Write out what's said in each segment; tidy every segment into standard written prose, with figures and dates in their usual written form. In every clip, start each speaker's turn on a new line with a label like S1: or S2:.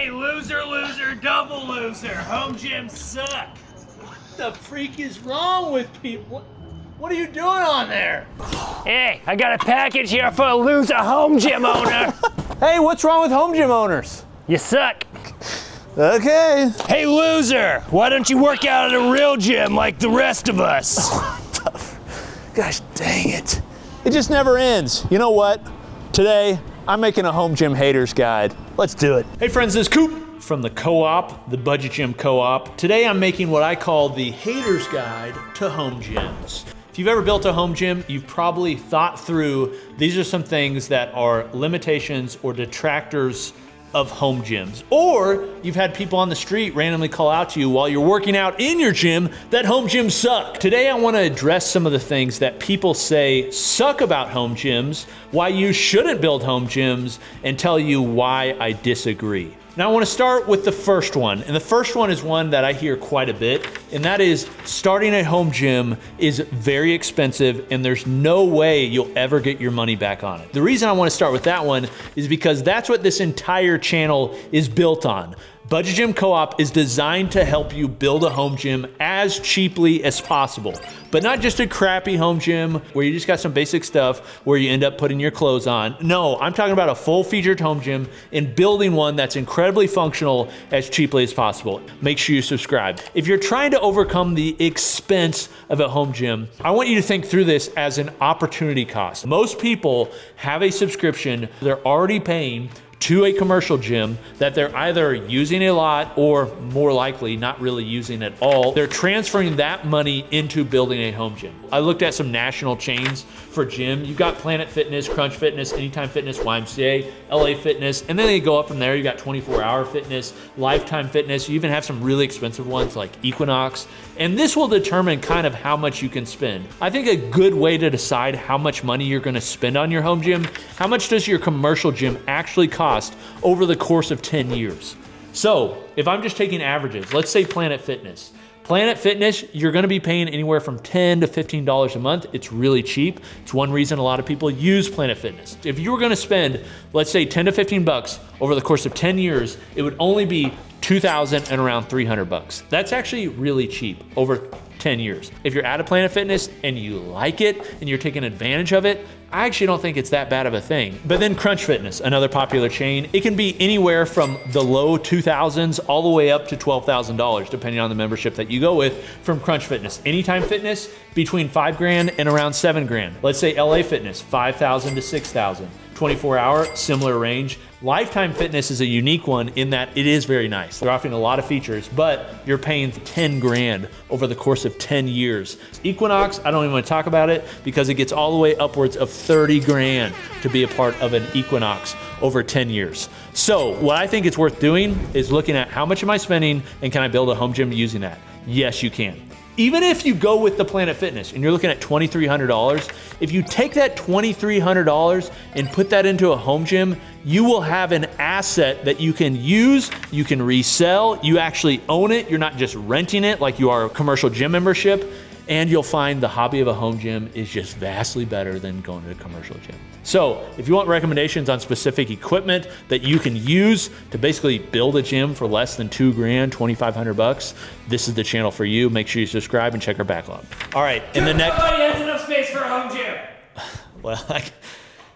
S1: Hey, loser, loser, double loser. Home gyms suck.
S2: What the freak is wrong with people? What are you doing on there?
S1: Hey, I got a package here for a loser home gym owner.
S2: Hey, what's wrong with home gym owners?
S1: You suck.
S2: Okay.
S1: Hey, loser, why don't you work out at a real gym like the rest of us?
S2: Gosh dang it. It just never ends. You know what? Today, I'm making a home gym haters guide. Let's do it. Hey friends, this is Coop from the Co-op, the Budget Gym Co-op. Today I'm making what I call the haters guide to home gyms. If you've ever built a home gym, you've probably thought through, these are some things that are limitations or detractors of home gyms. Or you've had people on the street randomly call out to you while you're working out in your gym that home gyms suck. Today I want to address some of the things that people say suck about home gyms, why you shouldn't build home gyms, and tell you why I disagree. Now I want to start with the first one, and the first one is one that I hear quite a bit, and that is starting a home gym is very expensive and there's no way you'll ever get your money back on it. The reason I want to start with that one is because that's what this entire channel is built on. Budget Gym Co-op is designed to help you build a home gym as cheaply as possible, but not just a crappy home gym where you just got some basic stuff where you end up putting your clothes on. No, I'm talking about a full-featured home gym and building one that's incredibly functional as cheaply as possible. Make sure you subscribe. If you're trying to overcome the expense of a home gym, I want you to think through this as an opportunity cost. Most people have a subscription they're already paying to a commercial gym that they're either using a lot or more likely not really using at all. They're transferring that money into building a home gym. I looked at some national chains for gym. You've got Planet Fitness, Crunch Fitness, Anytime Fitness, YMCA, LA Fitness, and then they go up from there. You got 24-Hour Fitness, Lifetime Fitness. You even have some really expensive ones like Equinox. And this will determine kind of how much you can spend. I think a good way to decide how much money you're gonna spend on your home gym, how much does your commercial gym actually cost over the course of 10 years. So if I'm just taking averages, let's say Planet Fitness. Planet Fitness, you're gonna be paying anywhere from $10 to $15 a month. It's really cheap. It's one reason a lot of people use Planet Fitness. If you were gonna spend, let's say 10 to 15 bucks over the course of 10 years, it would only be 2,000 and around 300 bucks. That's actually really cheap over 10 years. If you're at a Planet Fitness and you like it and you're taking advantage of it, I actually don't think it's that bad of a thing. But then Crunch Fitness, another popular chain, it can be anywhere from the low 2,000s all the way up to $12,000, depending on the membership that you go with from Crunch Fitness. Anytime Fitness, between $5,000 and around $7,000. Let's say LA Fitness, 5,000 to 6,000. 24-Hour, similar range. Lifetime Fitness is a unique one in that it is very nice. They're offering a lot of features, but you're paying $10,000 over the course of 10 years. Equinox, I don't even want to talk about it because it gets all the way upwards of $30,000 to be a part of an Equinox over 10 years. So what I think it's worth doing is looking at how much am I spending and can I build a home gym using that? Yes, you can. Even if you go with the Planet Fitness and you're looking at $2,300, if you take that $2,300 and put that into a home gym, you will have an asset that you can use, you can resell, you actually own it, you're not just renting it like you are a commercial gym membership, and you'll find the hobby of a home gym is just vastly better than going to a commercial gym. So if you want recommendations on specific equipment that you can use to basically build a gym for less than $2,000, 2,500 bucks, this is the channel for you. Make sure you subscribe and check our backlog. All right, in the next—
S1: Nobody has enough space for a home gym.
S2: Well,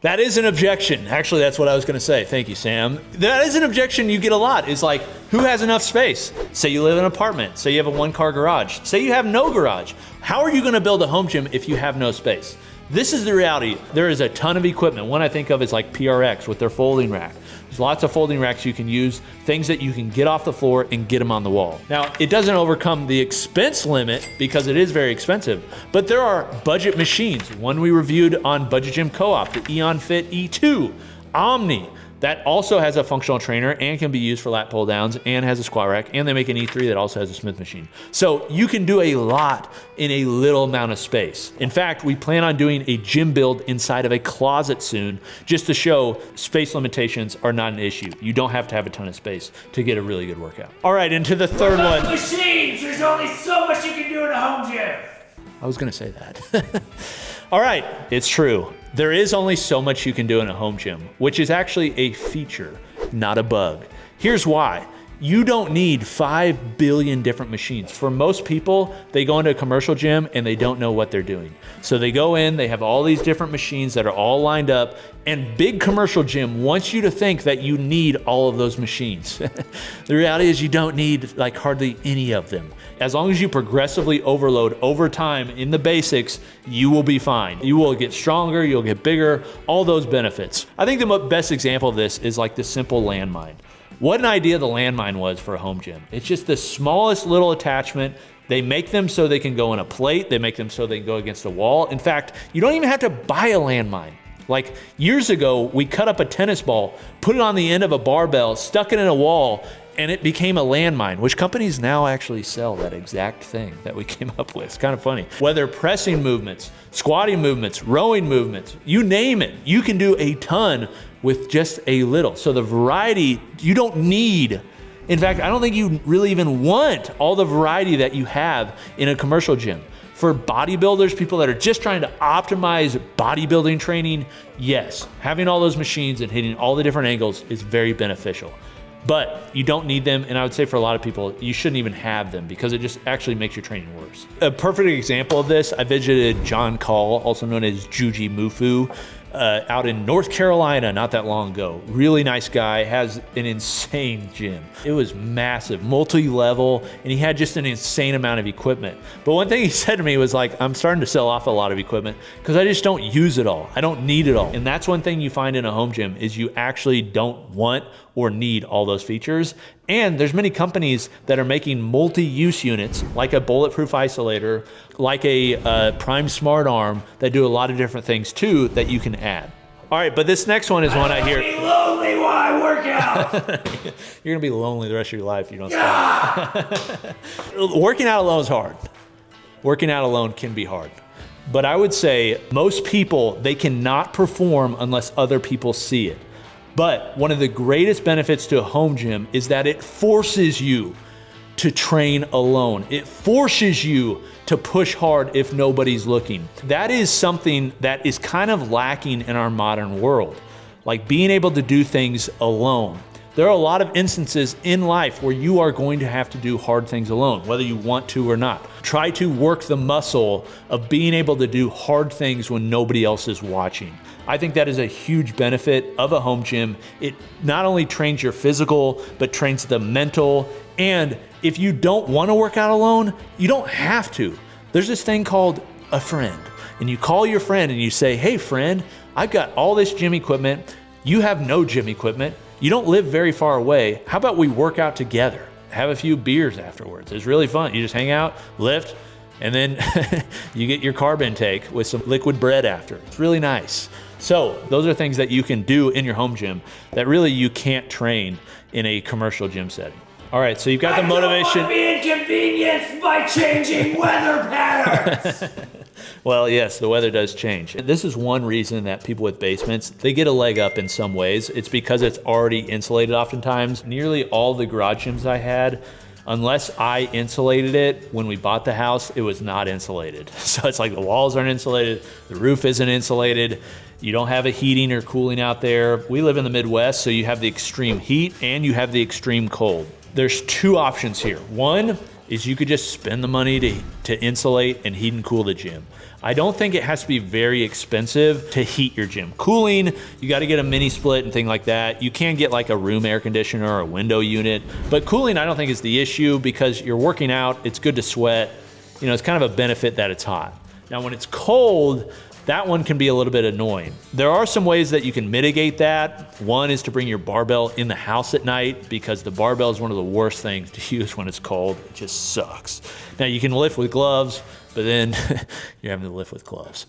S2: that is an objection. Actually, that's what I was gonna say. Thank you, Sam. That is an objection you get a lot. Is like, who has enough space? Say you live in an apartment. Say you have a one-car garage. Say you have no garage. How are you gonna build a home gym if you have no space? This is the reality. There is a ton of equipment. One I think of is like PRX with their folding rack. There's lots of folding racks you can use, things that you can get off the floor and get them on the wall. Now, it doesn't overcome the expense limit because it is very expensive, but there are budget machines. One we reviewed on Budget Gym Co-op, the Eon Fit E2, Omni. That also has a functional trainer and can be used for lat pull downs and has a squat rack, and they make an E3 that also has a Smith machine. So you can do a lot in a little amount of space. In fact, we plan on doing a gym build inside of a closet soon just to show space limitations are not an issue. You don't have to have a ton of space to get a really good workout. All right, into the third one.
S1: Machines, there's only so much you can do in a home gym.
S2: I was gonna say that. All right, it's true. There is only so much you can do in a home gym, which is actually a feature, not a bug. Here's why. You don't need 5 billion different machines. For most people, they go into a commercial gym and they don't know what they're doing. So they go in, they have all these different machines that are all lined up, and big commercial gym wants you to think that you need all of those machines. The reality is you don't need like hardly any of them. As long as you progressively overload over time in the basics, you will be fine. You will get stronger, you'll get bigger, all those benefits. I think the best example of this is like the simple landmine. What an idea the landmine was for a home gym. It's just the smallest little attachment. They make them so they can go in a plate. They make them so they can go against a wall. In fact, you don't even have to buy a landmine. Like years ago, we cut up a tennis ball, put it on the end of a barbell, stuck it in a wall, and it became a landmine, which companies now actually sell that exact thing that we came up with. It's kind of funny. Whether pressing movements, squatting movements, rowing movements, you name it, you can do a ton with just a little. So the variety, you don't need, in fact, I don't think you really even want all the variety that you have in a commercial gym. For bodybuilders, people that are just trying to optimize bodybuilding training, yes, having all those machines and hitting all the different angles is very beneficial. But you don't need them, and I would say for a lot of people, you shouldn't even have them because it just actually makes your training worse. A perfect example of this, I visited John Call, also known as Juji Mufu, out in North Carolina not that long ago. Really nice guy, has an insane gym. It was massive, multi-level, and he had just an insane amount of equipment. But one thing he said to me was like, I'm starting to sell off a lot of equipment because I just don't use it all. I don't need it all. And that's one thing you find in a home gym is you actually don't want or need all those features. And there's many companies that are making multi-use units like a bulletproof isolator, like a Prime Smart Arm that do a lot of different things too that you can add. All right, but this next one is one I hear.
S1: Be lonely while I work out.
S2: You're gonna be lonely the rest of your life if you don't stop. Working out alone is hard. Working out alone can be hard. But I would say most people, they cannot perform unless other people see it. But one of the greatest benefits to a home gym is that it forces you to train alone. It forces you to push hard if nobody's looking. That is something that is kind of lacking in our modern world, like being able to do things alone. There are a lot of instances in life where you are going to have to do hard things alone, whether you want to or not. Try to work the muscle of being able to do hard things when nobody else is watching. I think that is a huge benefit of a home gym. It not only trains your physical, but trains the mental. And if you don't want to work out alone, you don't have to. There's this thing called a friend. And you call your friend and you say, hey friend, I've got all this gym equipment. You have no gym equipment. You don't live very far away. How about we work out together? Have a few beers afterwards. It's really fun. You just hang out, lift, and then you get your carb intake with some liquid bread after. It's really nice. So those are things that you can do in your home gym that really you can't train in a commercial gym setting. All right, so you've got the motivation.
S1: I don't want to be inconvenienced by changing weather patterns.
S2: Well, yes, the weather does change. This is one reason that people with basements, they get a leg up in some ways. It's because it's already insulated oftentimes. Nearly all the garage gyms I had, unless I insulated it when we bought the house, it was not insulated. So it's like the walls aren't insulated, the roof isn't insulated, you don't have a heating or cooling out there. We live in the Midwest, so you have the extreme heat and you have the extreme cold. There's two options here. One is you could just spend the money to insulate and heat and cool the gym. I don't think it has to be very expensive to heat your gym. Cooling, you got to get a mini split and thing like that. You can get like a room air conditioner or a window unit, but cooling I don't think is the issue because you're working out, it's good to sweat. You know, it's kind of a benefit that it's hot. Now when it's cold, that one can be a little bit annoying. There are some ways that you can mitigate that. One is to bring your barbell in the house at night because the barbell is one of the worst things to use when it's cold. It just sucks. Now you can lift with gloves, but then you're having to lift with gloves.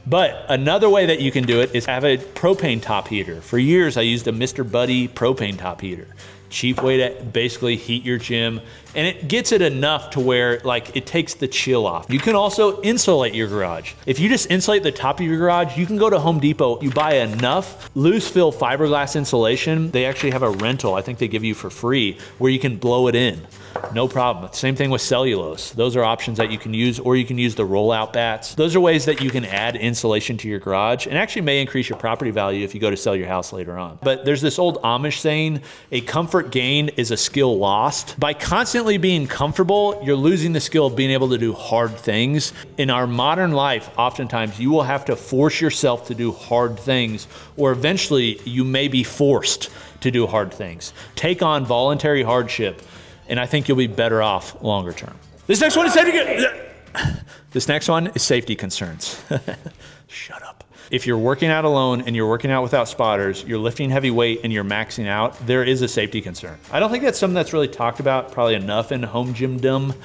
S2: But another way that you can do it is have a propane top heater. For years, I used a Mr. Buddy propane top heater. Cheap way to basically heat your gym. And it gets it enough to where like it takes the chill off. You can also insulate your garage. If you just insulate the top of your garage, you can go to Home Depot, you buy enough loose fill fiberglass insulation. They actually have a rental, I think they give you for free, where you can blow it in. No problem. Same thing with cellulose. Those are options that you can use, or you can use the rollout bats. Those are ways that you can add insulation to your garage and actually may increase your property value if you go to sell your house later on. But there's this old Amish saying, a comfort gain is a skill lost. By constantly being comfortable, you're losing the skill of being able to do hard things. In our modern life, oftentimes you will have to force yourself to do hard things, or eventually you may be forced to do hard things. Take on voluntary hardship, and I think you'll be better off longer term. This next one is safety concerns. Shut up. If you're working out alone and you're working out without spotters, you're lifting heavy weight and you're maxing out, there is a safety concern. I don't think that's something that's really talked about probably enough in home gymdom.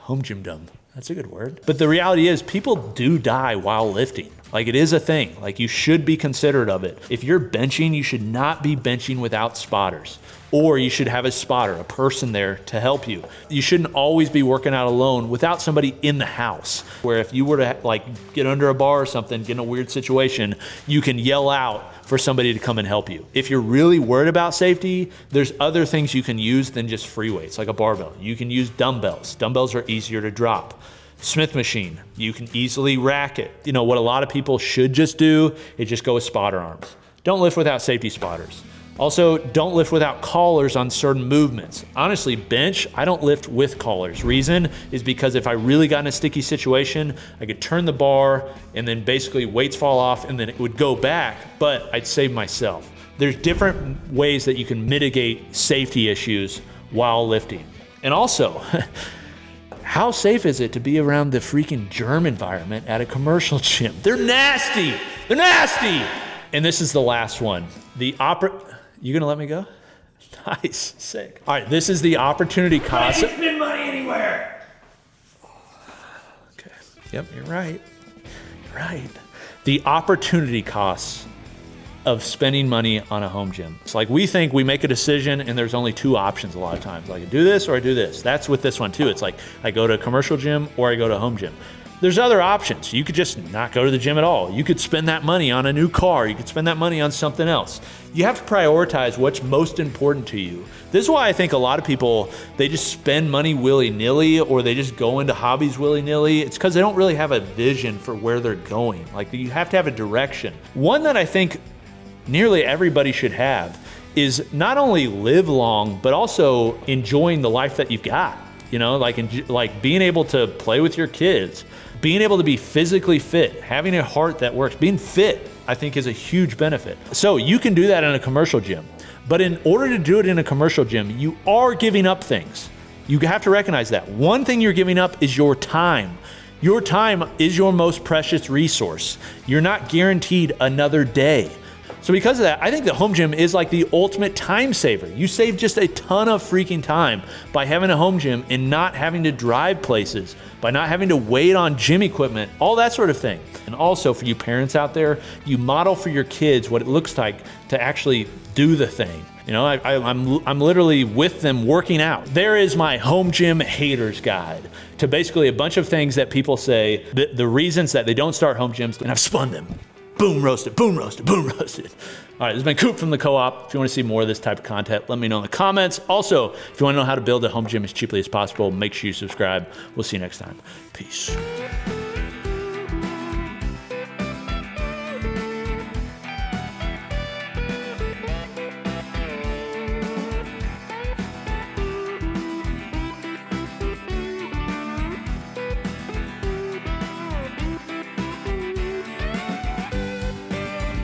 S2: Home gymdom, that's a good word. But the reality is people do die while lifting. Like it is a thing, like you should be considerate of it. If you're benching, you should not be benching without spotters, or you should have a spotter, a person there to help you. You shouldn't always be working out alone without somebody in the house, where if you were to like get under a bar or something, get in a weird situation, you can yell out for somebody to come and help you. If you're really worried about safety, there's other things you can use than just free weights, like a barbell. You can use dumbbells. Dumbbells are easier to drop. Smith machine, you can easily rack it. You know, what a lot of people should just do is just go with spotter arms. Don't lift without safety spotters. Also, don't lift without collars on certain movements. Honestly, bench, I don't lift with collars. Reason is because if I really got in a sticky situation, I could turn the bar and then basically weights fall off and then it would go back, but I'd save myself. There's different ways that you can mitigate safety issues while lifting. And also, how safe is it to be around the freaking germ environment at a commercial gym? They're nasty. They're nasty. And this is the last one. You gonna let me go? Nice, sick. All right, this is the opportunity cost.
S1: I can't spend money anywhere.
S2: Okay. Yep, you're right. You're right. The opportunity costs of spending money on a home gym. It's like we think we make a decision and there's only two options a lot of times. Like I do this or I do this. That's with this one too. It's like I go to a commercial gym or I go to a home gym. There's other options. You could just not go to the gym at all. You could spend that money on a new car. You could spend that money on something else. You have to prioritize what's most important to you. This is why I think a lot of people, they just spend money willy-nilly or they just go into hobbies willy-nilly. It's because they don't really have a vision for where they're going. Like you have to have a direction. One that I think nearly everybody should have is not only live long, but also enjoying the life that you've got. You know, like being able to play with your kids, being able to be physically fit, having a heart that works, being fit, I think is a huge benefit. So you can do that in a commercial gym, but in order to do it in a commercial gym, you are giving up things. You have to recognize that. One thing you're giving up is your time. Your time is your most precious resource. You're not guaranteed another day. So because of that, I think the home gym is like the ultimate time saver. You save just a ton of freaking time by having a home gym and not having to drive places, by not having to wait on gym equipment, all that sort of thing. And also for you parents out there, you model for your kids what it looks like to actually do the thing. You know, I'm literally with them working out. There is my home gym haters guide to basically a bunch of things that people say, the reasons that they don't start home gyms, and I've spun them. Boom roasted, boom roasted, boom roasted. All right, this has been Coop from the Co-op. If you want to see more of this type of content, let me know in the comments. Also, if you want to know how to build a home gym as cheaply as possible, make sure you subscribe. We'll see you next time. Peace.